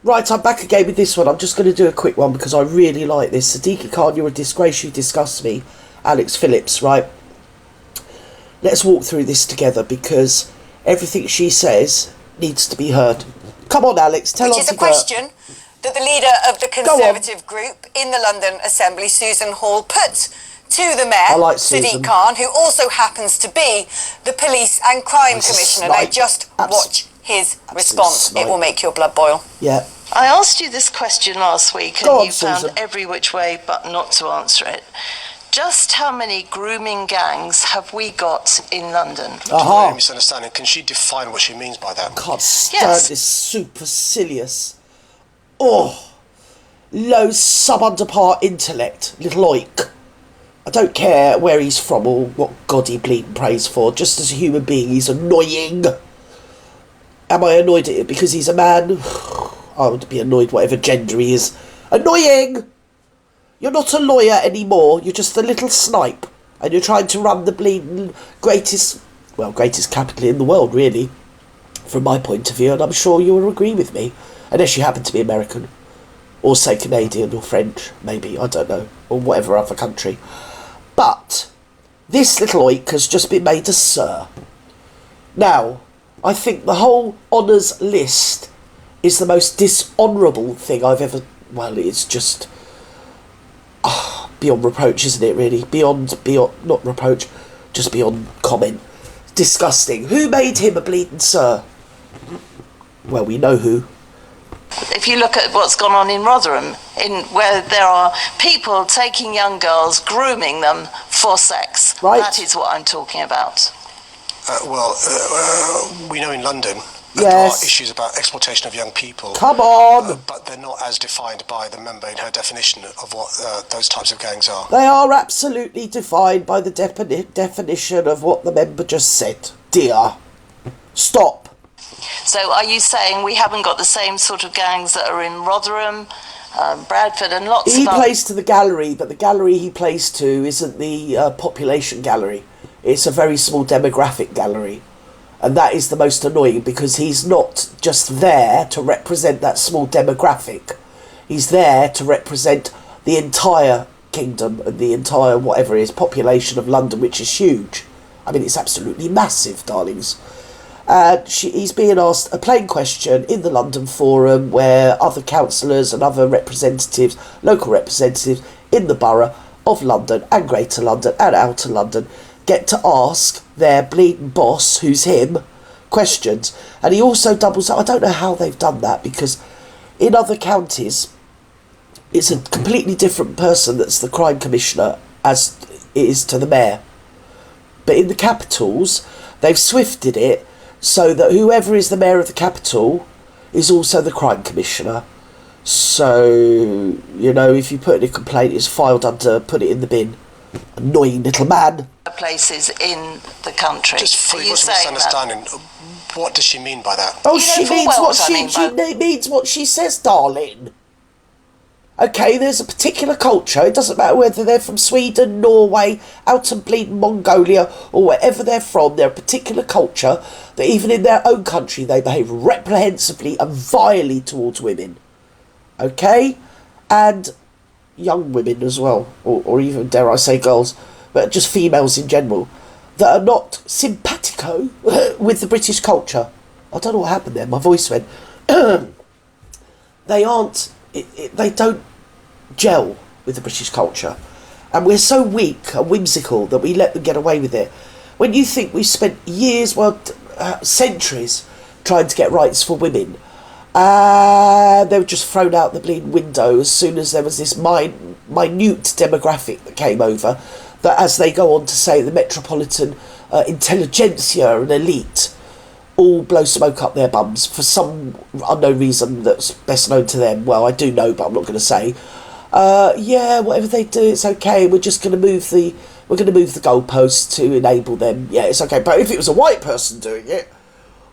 Right, I'm back again with this one. I'm just going to do a quick one because I really like this. Sadiqa Khan, you're a disgrace. You disgust me. Alex Phillips, right? Let's walk through this together because everything she says needs to be heard. Come on, Alex, tell us. Which is a question that the leader of the Conservative group in the London Assembly, Susan Hall, put to the Mayor, Sadiq Khan, who also happens to be the Police and Crime Commissioner. Now just watch his response. It will make your blood boil. Yeah. I asked you this question last week and you found every which way but not to answer it. Just how many grooming gangs have we got in London? Misunderstanding. Can she define what she means by that? Can't stand this supercilious, low sub-underpart intellect, little oik. I don't care where he's from or what God he bleeding prays for. Just as a human being, he's annoying. Am I annoyed at it because he's a man? I would be annoyed whatever gender he is. Annoying! You're not a lawyer anymore. You're just a little snipe. And you're trying to run the bleeding greatest capital in the world, really. From my point of view, and I'm sure you will agree with me. Unless you happen to be American. Or say Canadian or French, maybe. I don't know. Or whatever other country. But this little oik has just been made a sir. Now, I think the whole honours list is the most dishonourable thing I've ever... Well, it's just... beyond reproach, isn't it, really? Beyond, not reproach, just beyond comment. Disgusting. Who made him a bleeding sir? Well, we know who. If you look at what's gone on in Rotherham, where there are people taking young girls, grooming them for sex. Right. That is what I'm talking about. We know in London yes. there are issues about exploitation of young people. Come on! But they're not as defined by the member in her definition of what those types of gangs are. They are absolutely defined by the definition of what the member just said. Dear. Stop. So are you saying we haven't got the same sort of gangs that are in Rotherham, Bradford and lots of... He plays to the gallery, but the gallery he plays to isn't the population gallery. It's a very small demographic gallery. And that is the most annoying because he's not just there to represent that small demographic. He's there to represent the entire kingdom and the entire, whatever it is, population of London, which is huge. I mean, it's absolutely massive, darlings. He's being asked a plain question in the London Forum where other councillors and other representatives, local representatives in the borough of London and Greater London and Outer London get to ask their bleeding boss, who's him, questions. And he also doubles up. I don't know how they've done that because in other counties it's a completely different person that's the crime commissioner as it is to the mayor. But in the capitals, they've swifted it so that whoever is the mayor of the capital is also the crime commissioner. So, if you put in a complaint, it's filed under, put it in the bin. Annoying little man. Places in the country. Just for misunderstanding, what does she mean by that? Oh, she means what she says, darling. Okay, there's a particular culture. It doesn't matter whether they're from Sweden, Norway, out and bleeding Mongolia, or wherever they're from. They're a particular culture that even in their own country they behave reprehensibly and vilely towards women. Okay? And young women as well, or even, dare I say, girls, but just females in general, that are not simpatico with the British culture. I don't know what happened there, my voice went. They aren't, they don't gel with the British culture. And we're so weak and whimsical that we let them get away with it. When you think we've spent years, centuries, trying to get rights for women, they were just thrown out the bleeding window as soon as there was this minute demographic that came over, that, as they go on to say, the metropolitan intelligentsia and elite all blow smoke up their bums for some unknown reason that's best known to them. Well, I do know, but I'm not going to say. Whatever they do, it's okay. We're just going to move the goalposts to enable them. Yeah, it's okay. But if it was a white person doing it,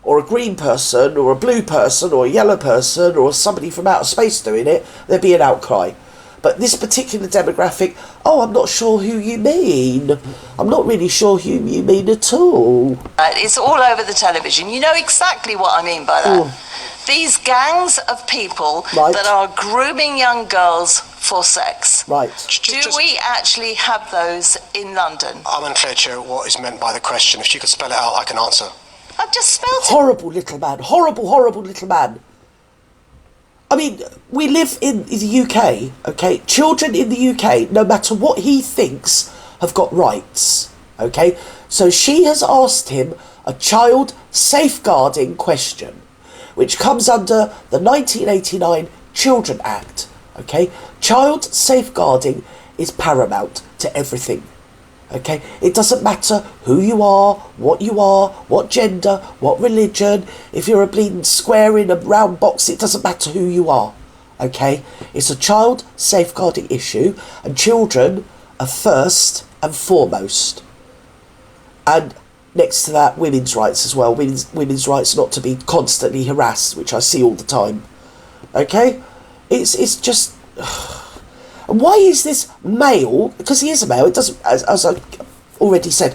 or a green person, or a blue person, or a yellow person, or somebody from outer space doing it, there'd be an outcry. But this particular demographic, I'm not sure who you mean. I'm not really sure who you mean at all. It's all over the television. You know exactly what I mean by that. these gangs of people that are grooming young girls for sex. Right. Do we actually have those in London? I'm unclear, Chair, what is meant by the question. If you could spell it out, I can answer. I've just spelled it. Horrible little man. Horrible, horrible little man. I mean, we live in the UK, okay? Children in the UK, no matter what he thinks, have got rights, okay? So she has asked him a child safeguarding question, which comes under the 1989 Children Act, okay? Child safeguarding is paramount to everything, okay? It doesn't matter who you are, what gender, what religion, if you're a bleeding square in a round box, it doesn't matter who you are, okay? It's a child safeguarding issue, and children are first and foremost. And next to that, women's rights as well. Women's rights not to be constantly harassed, which I see all the time, okay? It's just... And why is this male, because he is a male, it doesn't, as I already said,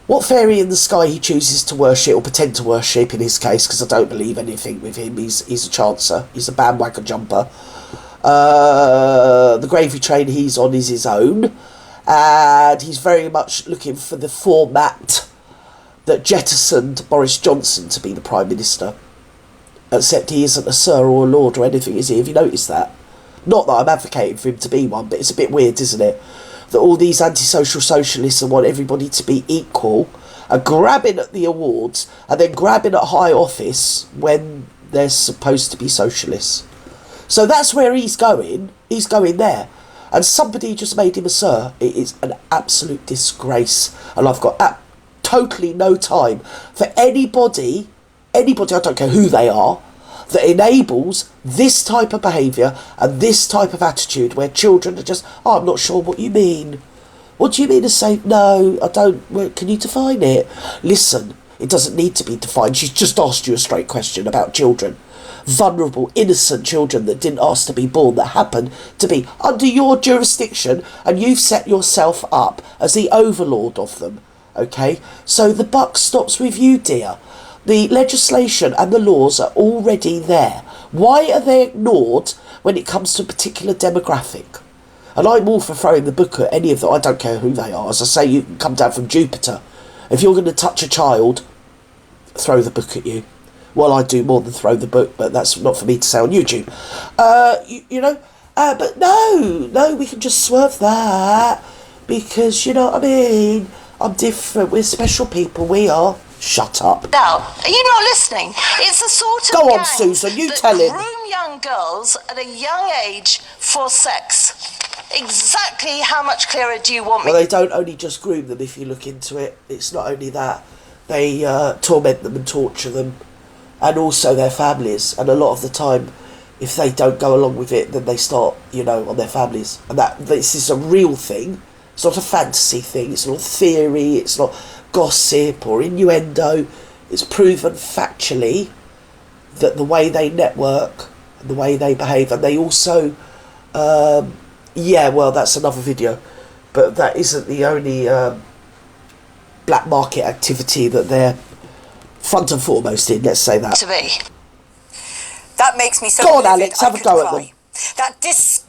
what fairy in the sky he chooses to worship, or pretend to worship in his case, because I don't believe anything with him, he's a chancer, he's a bandwagon jumper. The gravy train he's on is his own, and he's very much looking for the format that jettisoned Boris Johnson to be the Prime Minister. Except he isn't a Sir or a Lord or anything, is he? Have you noticed that? Not that I'm advocating for him to be one, but it's a bit weird, isn't it? That all these antisocial socialists and want everybody to be equal are grabbing at the awards and then grabbing at high office when they're supposed to be socialists. So that's where he's going. He's going there. And somebody just made him a Sir. It is an absolute disgrace. And I've got totally no time for anybody, I don't care who they are, that enables this type of behaviour and this type of attitude where children are just, I'm not sure what you mean. What do you mean to say, no, I don't, well, can you define it? Listen, it doesn't need to be defined. She's just asked you a straight question about children. Vulnerable, innocent children that didn't ask to be born, that happen to be under your jurisdiction, and you've set yourself up as the overlord of them, okay? So the buck stops with you, dear. The legislation and the laws are already there. Why are they ignored when it comes to a particular demographic? And I'm all for throwing the book at any of them. I don't care who they are. As I say, you can come down from Jupiter. If you're going to touch a child, throw the book at you. Well, I do more than throw the book, but that's not for me to say on YouTube. But no, we can just swerve that. Because, you know what I mean? I'm different. We're special people. We are. Shut up. Now, are you not listening? It's the sort of Go on, Susan, you tell him. Groom young girls at a young age for sex. Exactly how much clearer do you want me? Well, they don't only just groom them, if you look into it. It's not only that. They torment them and torture them. And also their families. And a lot of the time, if they don't go along with it, then they start, on their families. And this is a real thing. It's not a fantasy thing. It's not theory. It's not gossip or innuendo. It's proven factually that the way they network and the way they behave, and they also that's another video, but that isn't the only black market activity that they're front and foremost in, let's say that. To be. That makes me so go on, Alex, have a go at them. That disgusting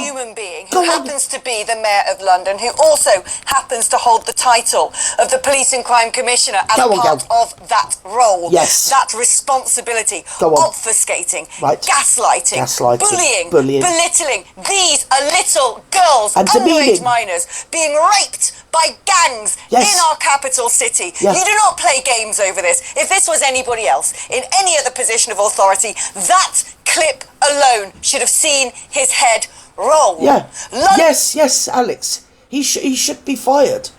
human being who happens to be the Mayor of London, who also happens to hold the title of the Police and Crime Commissioner as part of that role. Yes. That responsibility. Obfuscating, gaslighting, bullying, belittling. These are little girls, underage minors, being raped by gangs in our capital city. You do not play games over this. If this was anybody else in any other position of authority, that clip alone should have seen his head roll. Yes, Alex. He should be fired.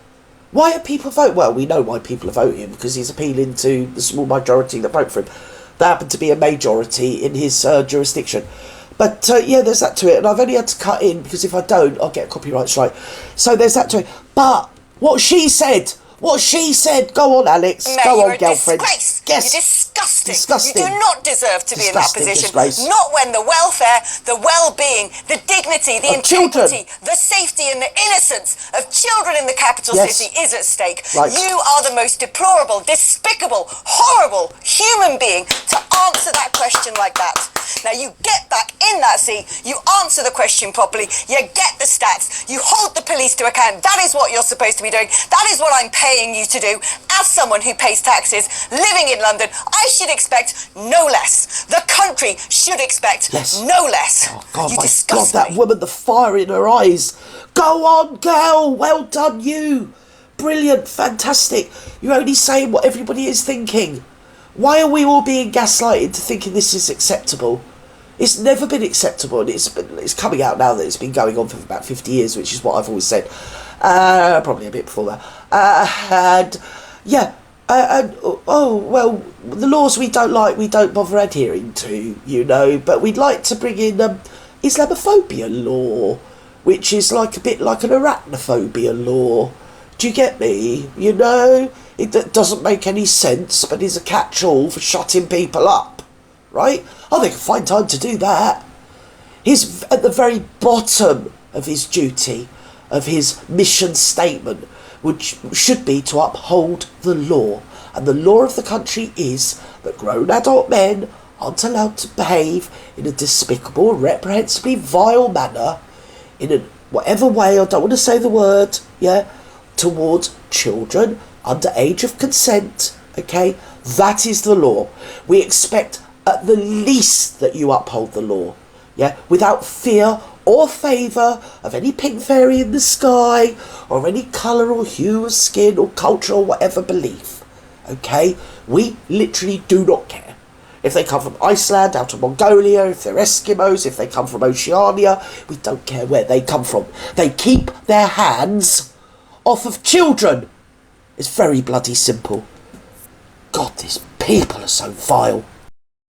Why are people voting? Well, we know why people are voting, because he's appealing to the small majority that vote for him. There happened to be a majority in his jurisdiction. But there's that to it. And I've only had to cut in, because if I don't, I'll get a copyright strike. So there's that to it. But what she said, go on, Alex. Mayor, go on, you're a girlfriend. Disgrace. Yes. You're disgusting. Disgusting. You do not deserve to be in that position. Disgrace. Not when the welfare, the well-being, the dignity, the integrity, the safety and the innocence of children in the capital city is at stake. Right. You are the most deplorable, despicable, horrible human being to answer that question like that. Now you get back in that seat, you answer the question properly, you get the stats, you hold the police to account. That is what you're supposed to be doing. That is what I'm paying you to do. As someone who pays taxes, living in London, I should expect no less. The country should expect no less. Oh God, you my disgust God, that me. woman, the fire in her eyes. Go on, girl, well done you. Brilliant, fantastic. You're only saying what everybody is thinking. Why are we all being gaslighted into thinking this is acceptable? It's never been acceptable, and it's coming out now that it's been going on for about 50 years, which is what I've always said. Probably a bit before that. Well, the laws we don't like, we don't bother adhering to, you know, but we'd like to bring in Islamophobia law, which is like a bit like an arachnophobia law. Do you get me? You know, it doesn't make any sense, but is a catch-all for shutting people up, right? Oh, they can find time to do that. He's at the very bottom of his duty, of his mission statement, which should be to uphold the law. And the law of the country is that grown adult men aren't allowed to behave in a despicable, reprehensibly vile manner, in a whatever way, I don't want to say the word, towards children under age of consent, okay? That is the law. We expect at the least that you uphold the law, without fear or favour of any pink fairy in the sky, or any colour or hue of skin or culture or whatever belief, okay? We literally do not care. If they come from Iceland, out of Mongolia, if they're Eskimos, if they come from Oceania, we don't care where they come from. They keep their hands off of children. It's very bloody simple. God, these people are so vile.